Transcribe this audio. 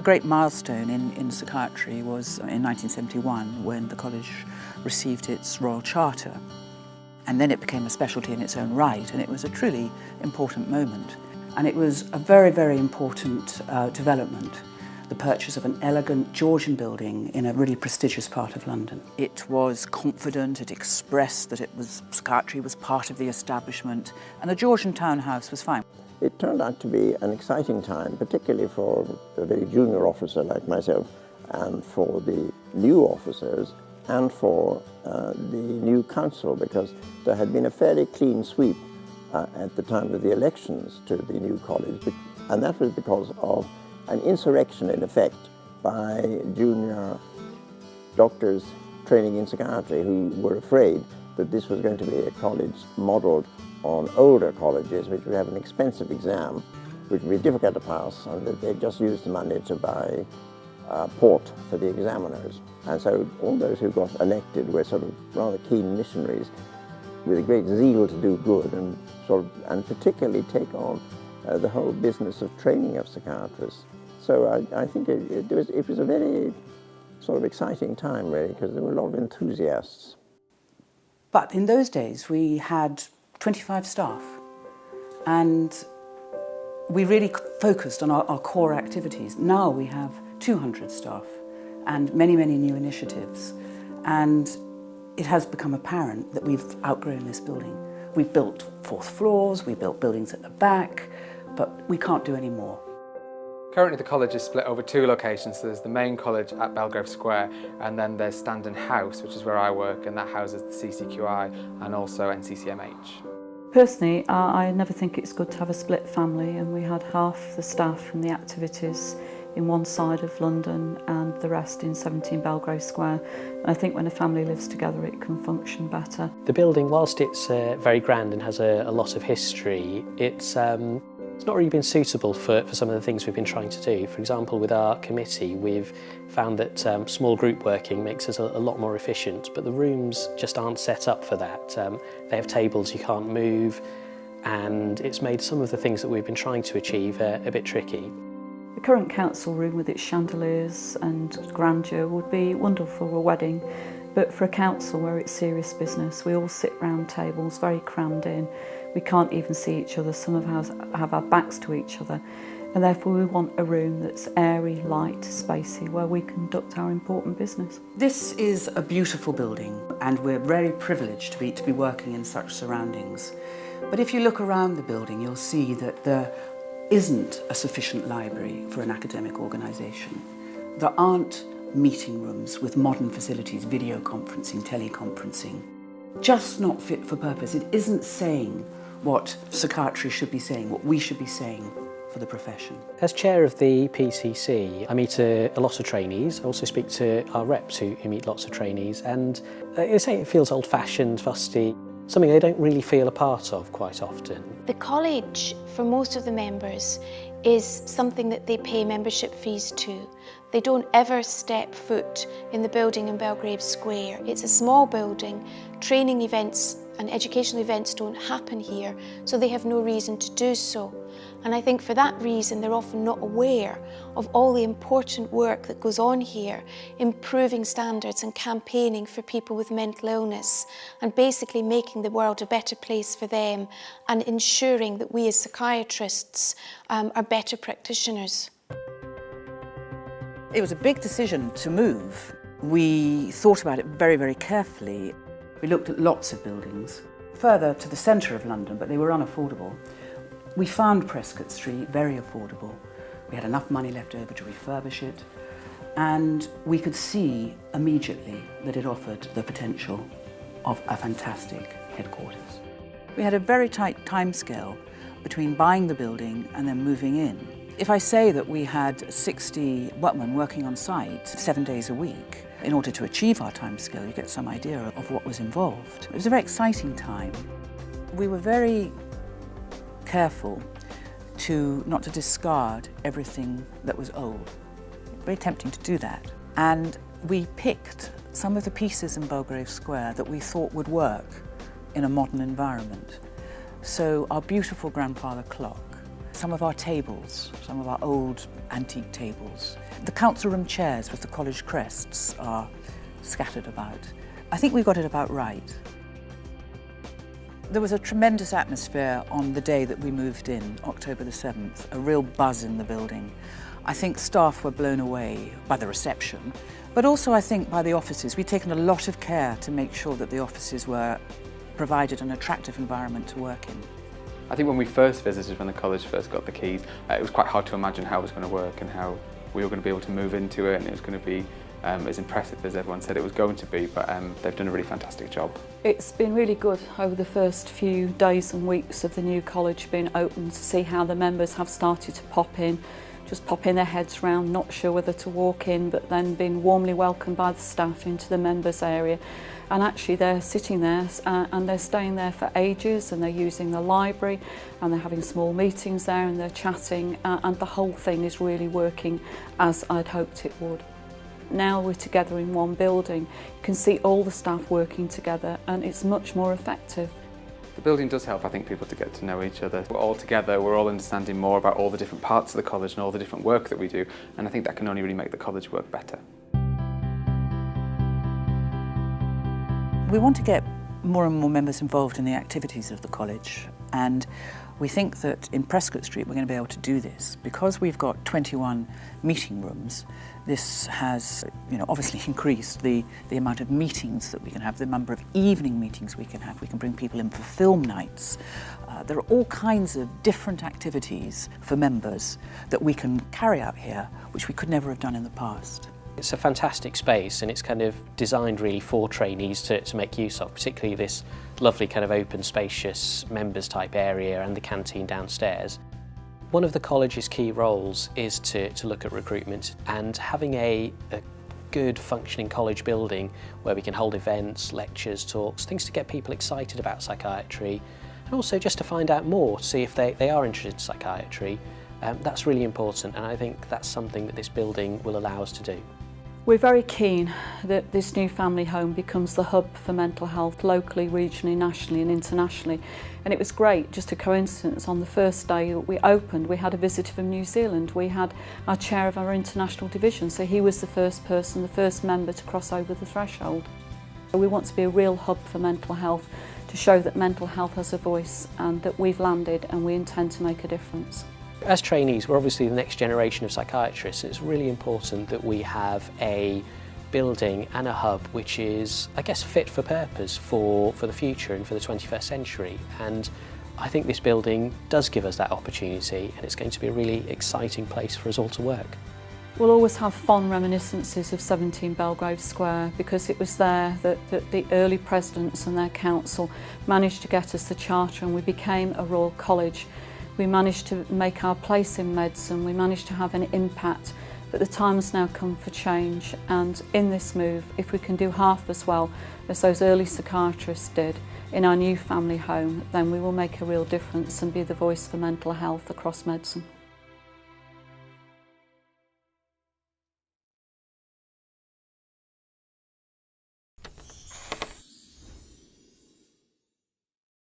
great milestone in psychiatry was in 1971 when the college received its Royal Charter. And then it became a specialty in its own right, and it was a truly important moment. And it was a very, very important development, the purchase of an elegant Georgian building in a really prestigious part of London. It was confident, it expressed that psychiatry was part of the establishment, and the Georgian townhouse was fine. It turned out to be an exciting time, particularly for a very junior officer like myself, and for the new officers, and for the new council, because there had been a fairly clean sweep at the time of the elections to the new college, and that was because of an insurrection, in effect, by junior doctors training in psychiatry who were afraid that this was going to be a college modelled on older colleges, which would have an expensive exam, which would be difficult to pass, and that they just used the money to buy port for the examiners. And so all those who got elected were sort of rather keen missionaries with a great zeal to do good and particularly take on the whole business of training of psychiatrists. So I think it was a very sort of exciting time, really, because there were a lot of enthusiasts. But in those days we had 25 staff, and we really focused on our core activities. Now we have 200 staff and many, many new initiatives, and it has become apparent that we've outgrown this building. We've built fourth floors, we built buildings at the back, but we can't do any more. Currently the college is split over two locations. So there's the main college at Belgrave Square, and then there's Standon House, which is where I work, and that houses the CCQI and also NCCMH. Personally, I never think it's good to have a split family, and we had half the staff and the activities in one side of London and the rest in 17 Belgrave Square. And I think when a family lives together it can function better. The building, whilst it's very grand and has a lot of history, it's not really been suitable for some of the things we've been trying to do. For example, with our committee, we've found that small group working makes us a lot more efficient, but the rooms just aren't set up for that. They have tables you can't move, and it's made some of the things that we've been trying to achieve a bit tricky. The current council room with its chandeliers and grandeur would be wonderful for a wedding, but for a council where it's serious business, we all sit round tables, very crammed in. We can't even see each other, some of us have our backs to each other, and therefore we want a room that's airy, light, spacey, where we conduct our important business. This is a beautiful building, and we're very privileged to be working in such surroundings. But if you look around the building, you'll see that there isn't a sufficient library for an academic organisation. There aren't meeting rooms with modern facilities, video conferencing, teleconferencing. Just not fit for purpose. It isn't saying what psychiatry should be saying, what we should be saying for the profession. As chair of the PCC, I meet a lot of trainees. I also speak to our reps who meet lots of trainees, and they say it feels old-fashioned, fusty, something they don't really feel a part of quite often. The college, for most of the members, is something that they pay membership fees to. They don't ever step foot in the building in Belgrave Square. It's a small building. Training events and educational events don't happen here, so they have no reason to do so. And I think for that reason, they're often not aware of all the important work that goes on here, improving standards and campaigning for people with mental illness, and basically making the world a better place for them and ensuring that we as psychiatrists are better practitioners. It was a big decision to move. We thought about it very, very carefully. We looked at lots of buildings, further to the centre of London, but they were unaffordable. We found Prescot Street very affordable. We had enough money left over to refurbish it, and we could see immediately that it offered the potential of a fantastic headquarters. We had a very tight timescale between buying the building and then moving in. If I say that we had 60 workmen working on site 7 days a week, in order to achieve our timescale, you get some idea of what was involved. It was a very exciting time. We were very careful not to discard everything that was old. Very tempting to do that. And we picked some of the pieces in Belgrave Square that we thought would work in a modern environment. So our beautiful grandfather clock, some of our tables, some of our old antique tables. The council room chairs with the college crests are scattered about. I think we got it about right. There was a tremendous atmosphere on the day that we moved in, October the 7th, a real buzz in the building. I think staff were blown away by the reception, but also I think by the offices. We'd taken a lot of care to make sure that the offices were provided an attractive environment to work in. I think when we first visited, when the college first got the keys, it was quite hard to imagine how it was going to work and how we were going to be able to move into it, and it was going to be as impressive as everyone said it was going to be, but they've done a really fantastic job. It's been really good over the first few days and weeks of the new college being open to see how the members have started to pop in, just popping their heads round, not sure whether to walk in, but then being warmly welcomed by the staff into the members area. And actually they're sitting there and they're staying there for ages, and they're using the library and they're having small meetings there and they're chatting, and the whole thing is really working as I'd hoped it would. Now we're together in one building, you can see all the staff working together and it's much more effective. The building does help, I think, people to get to know each other. We're all together, we're all understanding more about all the different parts of the college and all the different work that we do, and I think that can only really make the college work better. We want to get more and more members involved in the activities of the college, and we think that in Prescot Street we're going to be able to do this. Because we've got 21 meeting rooms, this has obviously increased the amount of meetings that we can have, the number of evening meetings we can have. We can bring people in for film nights. There are all kinds of different activities for members that we can carry out here, which we could never have done in the past. It's a fantastic space, and it's kind of designed really for trainees to make use of, particularly this lovely kind of open, spacious members type area and the canteen downstairs. One of the college's key roles is to look at recruitment, and having a good functioning college building where we can hold events, lectures, talks, things to get people excited about psychiatry, and also just to find out more, to see if they are interested in psychiatry. That's really important, and I think that's something that this building will allow us to do. We're very keen that this new family home becomes the hub for mental health locally, regionally, nationally and internationally. And it was great, just a coincidence, on the first day that we opened we had a visitor from New Zealand. We had our chair of our international division, so he was the first person, the first member to cross over the threshold. We want to be a real hub for mental health, to show that mental health has a voice and that we've landed and we intend to make a difference. As trainees, we're obviously the next generation of psychiatrists. It's really important that we have a building and a hub which is, I guess, fit for purpose for the future and for the 21st century. And I think this building does give us that opportunity, and it's going to be a really exciting place for us all to work. We'll always have fond reminiscences of 17 Belgrave Square, because it was there that the early presidents and their council managed to get us the charter, and we became a Royal College. We managed to make our place in medicine, we managed to have an impact, but the time has now come for change, and in this move, if we can do half as well as those early psychiatrists did in our new family home, then we will make a real difference and be the voice for mental health across medicine.